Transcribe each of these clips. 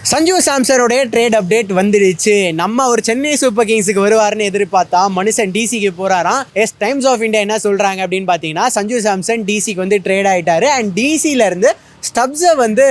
Sanju சாம்சனோடைய trade update வந்துடுச்சு. நம்ம ஒரு சென்னை சூப்பர் கிங்ஸுக்கு வருவாருன்னு எதிர்பார்த்தா மனுஷன் டிசிக்கு போறாராம். டைம்ஸ் ஆஃப் இந்தியா என்ன சொல்றாங்க அப்படின்னு பார்த்தீங்கன்னா, சஞ்சு சாம்சன் டிசிக்கு வந்து ட்ரேட் ஆயிட்டாரு அண்ட் டிசில இருந்து ஸ்டப்ஸை வந்து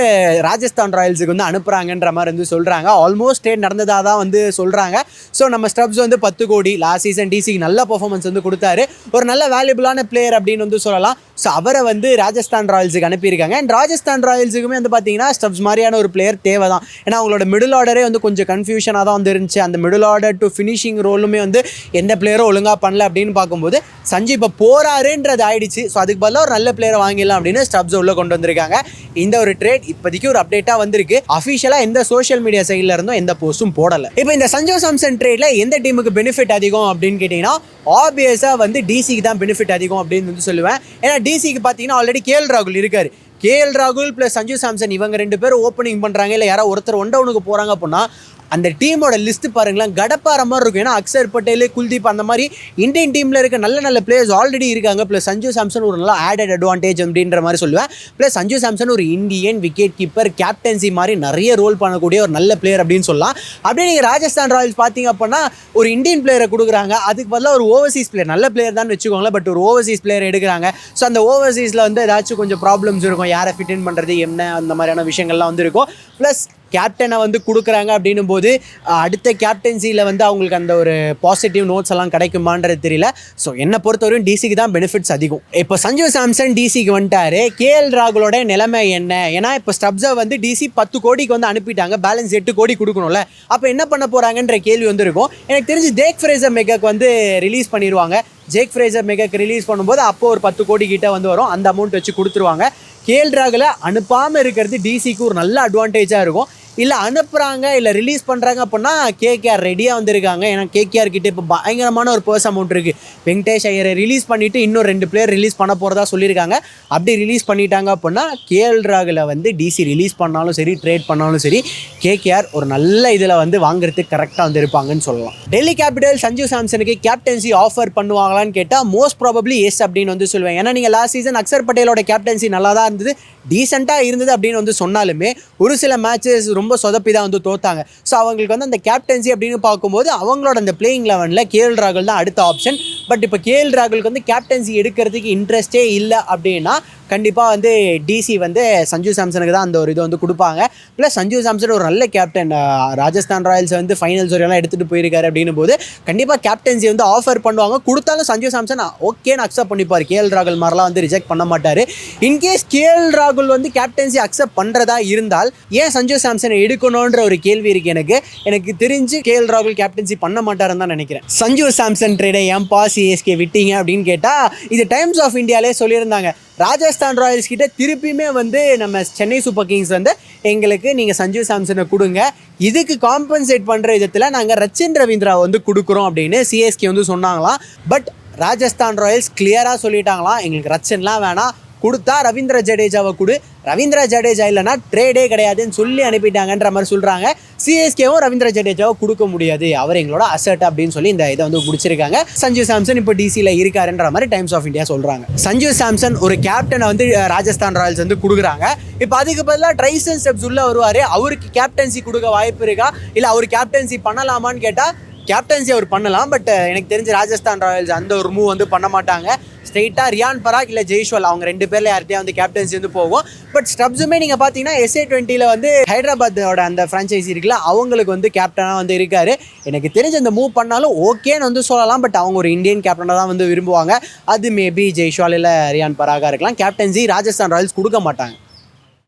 ராஜஸ்தான் ராயல்ஸுக்கு வந்து அனுப்புகிறாங்கன்ற மாதிரி வந்து சொல்கிறாங்க. ஆல்மோஸ்ட் ட்ரேட் நடந்ததாக தான் வந்து சொல்கிறாங்க. ஸோ நம்ம ஸ்டப்ஸ் வந்து 10 கோடி லாஸ்ட் சீசன் டிசிக்கு நல்ல பர்ஃபார்மன்ஸ் வந்து கொடுத்தாரு. ஒரு நல்ல வேல்யூபிளான பிளேயர் அப்படின்னு வந்து சொல்லலாம். ஸோ அவரை வந்து ராஜஸ்தான் ராயல்ஸுக்கு அனுப்பியிருக்காங்க. அண்ட் ராஜஸ்தான் ராயல்ஸுக்குமே வந்து பார்த்தீங்கன்னா ஸ்டப்ஸ் மாதிரியான ஒரு பிளேயர் தேவை தான். ஏன்னா அவங்களோட மிடில் ஆர்டரே வந்து கொஞ்சம் கன்ஃபியூஷனாக தான் வந்து இருந்துச்சு. அந்த மிடில் ஆர்டர் டு ஃபினிஷிங் ரோலுமே வந்து எந்த பிளேயரும் ஒழுங்காக பண்ணல அப்படின்னு பார்க்கும்போது சஞ்சு இப்போ போறாருன்றது ஆயிடுச்சு. ஸோ அதுக்கு பதிலாக ஒரு நல்ல பிளேயரை வாங்கிடலாம் அப்படின்னு ஸ்டப்ஸ் உள்ள கொண்டு வந்திருக்காங்க. இந்த ஒரு ட்ரேட் இப்போதைக்கு ஒரு அப்டேட்டா வந்திருக்கு. அஃபிஷியலாக எந்த சோஷியல் மீடியா சைட்ல இருந்தும் எந்த போஸ்டும் போடல. இப்போ இந்த சஞ்சு சாம்சன் ட்ரேட்ல எந்த டீமுக்கு பெனிஃபிட் அதிகம் அப்படின்னு கேட்டீங்கன்னா, ஆப்வியஸா வந்து டிசிக்கு தான் பெனிஃபிட் அதிகம் அப்படின்னு வந்து சொல்லுவேன். ஏன்னா டிசிக்கு பார்த்தீங்கன்னா ஆல்ரெடி கேஎல் ராகுல் இருக்காரு. கேஎல் ராகுல் பிளஸ் சஞ்சு சாம்சன் இவங்க 2 பேரும் ஓப்பனிங் பண்றாங்க. இல்லை யாராவது ஒருத்தர் ஒன் டவுனுக்கு போறாங்க அப்படின்னா அந்த டீமோட லிஸ்ட் பாருங்களேன், கடப்பாற மாதிரி இருக்கும். ஏன்னா அக்ஷர் பட்டேல், குல்தீப் அந்த மாதிரி இந்தியன் டீமில் இருக்க நல்ல நல்ல பிளேயர்ஸ் ஆல்ரெடி இருக்காங்க. ப்ளஸ் சஞ்சு சாம்சன் ஒரு நல்ல ஆடட் அட்வான்டேஜ் அப்படின்ற மாதிரி சொல்லுவேன். ப்ளஸ் சஞ்சு சாம்சன் ஒரு இந்தியன் விக்கெட் கீப்பர், கேப்டன்சி மாதிரி நிறைய ரோல் பண்ணக்கூடிய ஒரு நல்ல பிளேயர் அப்படின்னு சொல்லலாம். அப்படியே நீங்கள் ராஜஸ்தான் ராயல்ஸ் பார்த்தீங்க அப்படின்னா ஒரு இந்தியன் பிளேயரை கொடுக்குறாங்க. அதுக்கு பதிலாக ஒரு ஓவர்சீஸ் பிளேயர், நல்ல பிளேயர் தான் வச்சுக்கோங்களேன், பட் ஒரு ஓவர்சீஸ் பிளேயர் எடுக்கிறாங்க. ஸோ அந்த ஓவர்சீஸில் வந்து ஏதாச்சும் கொஞ்சம் ப்ராப்ளம்ஸ் இருக்கும், யாரை ஃபிட் பண்ணுறது என்ன அந்த மாதிரியான விஷயங்கள்லாம் வந்து இருக்கும். ப்ளஸ் கேப்டனை வந்து கொடுக்குறாங்க அப்படின்னும் போது அடுத்த கேப்டன்சியில் வந்து அவங்களுக்கு அந்த ஒரு பாசிட்டிவ் நோட்ஸ் எல்லாம் கிடைக்குமான்றது தெரியல. ஸோ என்னை பொறுத்தவரையும் டிசிக்கு தான் பெனிஃபிட்ஸ் அதிகம். இப்போ சஞ்சு சாம்சன் டிசிக்கு வந்துட்டாரு. கேஎல் ராகுலோட நிலைமை என்ன? ஏன்னா இப்போ ஸ்டப்ஸை வந்து டிசி 10 கோடிக்கு வந்து அனுப்பிட்டாங்க. பேலன்ஸ் 8 கோடி கொடுக்கணும்ல. அப்போ என்ன பண்ண போகிறாங்கன்ற கேள்வி வந்து இருக்கும். எனக்கு தெரிஞ்சு ஜேக் ஃப்ரேசர் மெக்காக்கு வந்து ரிலீஸ் பண்ணிடுவாங்க. ஜேக் ஃப்ரேசர் மெக்காக்கு ரிலீஸ் பண்ணும்போது அப்போ ஒரு 10 கோடி கிட்ட வந்து வரும். அந்த அமௌண்ட் வச்சு கொடுத்துருவாங்க. கேஎல் ராகுலை அனுப்பாமல் இருக்கிறது டிசிக்கு ஒரு நல்ல அட்வான்டேஜாக இருக்கும். இல்லை அனுப்புகிறாங்க இல்லை ரிலீஸ் பண்ணுறாங்க அப்படின்னா கேகேஆர் ரெடியாக வந்திருக்காங்க. ஏன்னா கேகேஆர் கிட்ட இப்போ பயங்கரமான ஒரு பர்ஸ் அமௌண்ட் இருக்குது. வெங்கடேஷ் ஐயரை ரிலீஸ் பண்ணிவிட்டு இன்னும் 2 பிளேயர் ரிலீஸ் பண்ண போகிறதா சொல்லியிருக்காங்க. அப்படி ரிலீஸ் பண்ணிட்டாங்க அப்படின்னா கேஎல் ராகுலை வந்து டிசி ரிலீஸ் பண்ணாலும் சரி, ட்ரேட் பண்ணாலும் சரி, கேகேஆர் ஒரு நல்ல இதில் வந்து வாங்குறதுக்கு கரெக்டாக வந்து இருப்பாங்கன்னு சொல்லலாம். டெல்லி கேபிட்டல் சஞ்சு சாம்சனுக்கு கேப்டன்சி ஆஃபர் பண்ணுவாங்களான்னு கேட்டால் மோஸ்ட் ப்ராபப்ளி எஸ் அப்படின்னு வந்து சொல்லுவேன். ஏன்னா நீங்கள் லாஸ்ட் சீசன் அக்ஷர் பட்டேலோட கேப்டன்சி நல்லா தான் இருந்தது, டீசெண்டாக இருந்தது அப்படின்னு வந்து சொன்னாலுமே ஒரு சில மேட்சஸ் ரொம்ப சொதப்பி தான் வந்து தோத்தாங்க. ஸோ அவங்களுக்கு வந்து அந்த கேப்டன்சி அப்படின்னு பார்க்கும்போது அவங்களோட அந்த பிளேயிங் லெவனில் கேஎல் ராகுல் தான் அடுத்த ஆப்ஷன். பட் இப்போ கேஎல் ராகுலுக்கு வந்து கேப்டன்சி எடுக்கிறதுக்கு இன்ட்ரெஸ்டே இல்லை அப்படின்னா கண்டிப்பாக வந்து டிசி வந்து சஞ்சு சாம்சனுக்கு தான் அந்த ஒரு இதை வந்து கொடுப்பாங்க. ப்ளஸ் சஞ்சு சாம்சன் ஒரு நல்ல கேப்டன், ராஜஸ்தான் ராயல்ஸ் வந்து ஃபைனல்ஸ் வரையெல்லாம் எடுத்துகிட்டு போயிருக்காரு அப்படின்னும் போது கண்டிப்பாக கேப்டன்சி வந்து ஆஃபர் பண்ணுவாங்க. கொடுத்தாலும் சஞ்சு சாம்சன் ஓகேன்னு அக்செப்ட் பண்ணிப்பார். கேஎல் ராகுல் மாதிரிலாம் வந்து ரிஜெக்ட் பண்ண மாட்டார். இன்கேஸ் கேஎல் ராகுல் வந்து கேப்டன்சி அக்செப்ட் பண்ணுறதா இருந்தால் ஏன் சஞ்சு சாம்சனை எடுக்கணுன்ற ஒரு கேள்வி இருக்குது. எனக்கு தெரிஞ்சு கேஎல் ராகுல் கேப்டன்சி பண்ண மாட்டாருன்னு தான் நினைக்கிறேன். சஞ்சு சாம்சன் ட்ரேடை ஏன்பா சிஎஸ்கே விட்டீங்க அப்படின்னு கேட்டால் இது டைம்ஸ் ஆஃப் இந்தியாவிலே சொல்லியிருந்தாங்க. ராஜஸ்தான் ராயல்ஸ் கிட்ட திருப்பியுமே வந்து நம்ம சென்னை சூப்பர் கிங்ஸ் வந்து எங்களுக்கு நீங்கள் சஞ்சு சாம்சனை கொடுங்க, இதுக்கு காம்பன்சேட் பண்ணுற விதத்தில் நாங்கள் ரச்சின் ரவீந்திரா வந்து கொடுக்குறோம் அப்படின்னு சிஎஸ்கே வந்து சொன்னாங்களாம். பட் ராஜஸ்தான் ராயல்ஸ் கிளியராக சொல்லிட்டாங்களாம், எங்களுக்கு ரச்சின்லாம் வேணாம், கொடுத்தா ரவீந்திர ஜடேஜாவை கொடு, ரவீந்திர ஜடேஜா இல்லைனா ட்ரேடே கிடையாதுன்னு சொல்லி அனுப்பிட்டாங்கன்ற மாதிரி சொல்கிறாங்க. சிஎஸ்கேவும் ரவீந்திர ஜடேஜாவை கொடுக்க முடியாது, அவர் எங்களோட அசட் அப்படின்னு சொல்லி இந்த இதை வந்து பிடிச்சிருக்காங்க. சஞ்சு சாம்சன் இப்போ டிசியில் இருக்காருன்ற மாதிரி டைம்ஸ் ஆஃப் இந்தியா சொல்கிறாங்க. சஞ்சு சாம்சன் ஒரு கேப்டனை வந்து ராஜஸ்தான் ராயல்ஸ் வந்து கொடுக்குறாங்க. இப்போ அதுக்கு பதிலாக ட்ரைசன் ஸ்டெப்ஸ் உள்ள வருவார். அவருக்கு கேப்டன்சி கொடுக்க வாய்ப்பு இருக்கா, இல்லை அவர் கேப்டன்சி பண்ணலாமான்னு கேட்டால் கேப்டன்சி அவர் பண்ணலாம். பட் எனக்கு தெரிஞ்சு ராஜஸ்தான் ராயல்ஸ் அந்த ஒரு மூவ் வந்து பண்ண மாட்டாங்க. ஸ்ட்ரெயிட்டாக ரியான் பராக் இல்லை ஜெய்ஷ்வால் அவங்க 2 பேரில் யார்கிட்டயா வந்து கேப்டன்சி வந்து போகும். பட் ஸ்டப்ஸுமே நீங்கள் பார்த்தீங்கன்னா SA20 வந்து ஹைதராபாத்தோட அந்த ஃப்ரான்ச்சைசி இருக்குல்ல, அவங்களுக்கு வந்து கேப்டனாக வந்து இருக்கார். எனக்கு தெரிஞ்ச அந்த மூவ் பண்ணாலும் ஓகேன்னு வந்து சொல்லலாம். பட் அவங்க ஒரு இந்தியன் கேப்டனாக தான் வந்து விரும்புவாங்க. அது மேபி ஜெய்ஷ்வால் இல்லை ரியான் பராகாக இருக்கலாம். கேப்டன்சி ராஜஸ்தான் ராயல்ஸ் கொடுக்க மாட்டாங்க.